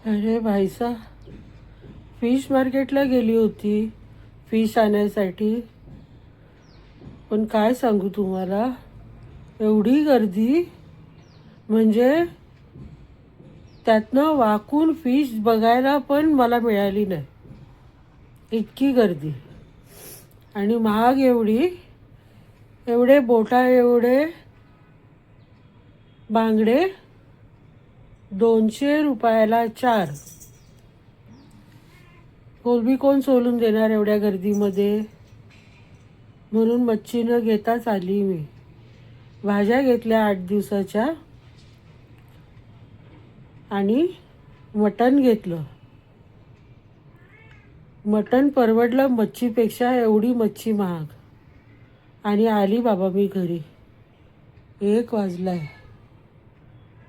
अरे भाईसा, फिश मार्केटला गेली होती फिश आणायसाठी. पण काय सांगू तुम्हाला, एवढी गर्दी, म्हणजे त्यातनं वाकून फिश बघायला पण मला मिळाली नाही, इतकी गर्दी. आणि महाग एवढी, एवढे बोटा एवढे बांगडे 200 रुपयाला 4. कोलबी कोण सोलून देणार एवढ्या गर्दीमध्ये. म्हणून मच्छी न घेताच आली मी. भाज्या घेतल्या 8 दिवसाच्या आणि मटण घेतलं. मटण परवडलं मच्छीपेक्षा, एवढी मच्छी महाग. आणि आली बाबा मी घरी. 1 वाजलाय.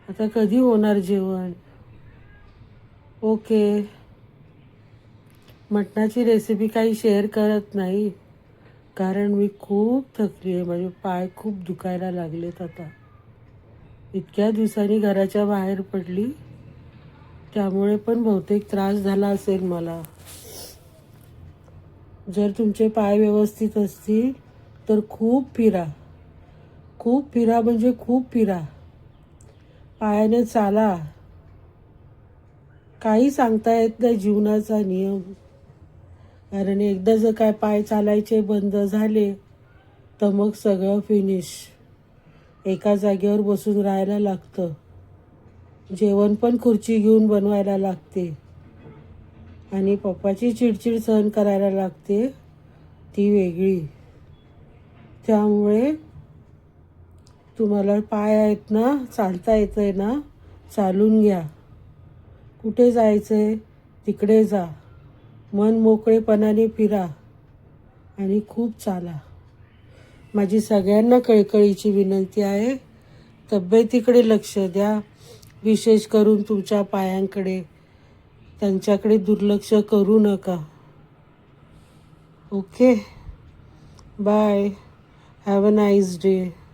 आता कधी होणार जेवण. ओके, मटणाची रेसिपी काही शेअर करत नाही, कारण मी खूप थकली आहे. माझे पाय खूप दुखायला लागलेत आता. इतक्या दिवसांनी घराच्या बाहेर पडली, त्यामुळे पण बहुतेक त्रास झाला असेल मला. जर तुमचे पाय व्यवस्थित असतील तर खूप फिरा, खूप फिरा, म्हणजे खूप फिरा. पायाने चाला. काही सांगता येत नाही जीवनाचा नियम, कारण एकदा जर काय पाय चालायचे बंद झाले तर मग सगळं फिनिश. एका जागेवर बसून राहायला लागतं. जेवण पण खुर्ची घेऊन बनवायला लागते. आणि पप्पाची चिडचिड सहन करायला लागते, ती वेगळी. त्यामुळे तुम्हाला पाय आहेत ना, चालता येतंय ना, चालून घ्या. कुठे जायचंय तिकडे जा. मन मोकळेपणाने फिरा आणि खूप चाला. माझी सगळ्यांना कळकळीची विनंती आहे, तब्येतीकडे लक्ष द्या, विशेष करून तुमच्या पायांकडे. त्यांच्याकडे दुर्लक्ष करू नका. Okay, bye. Have a nice day.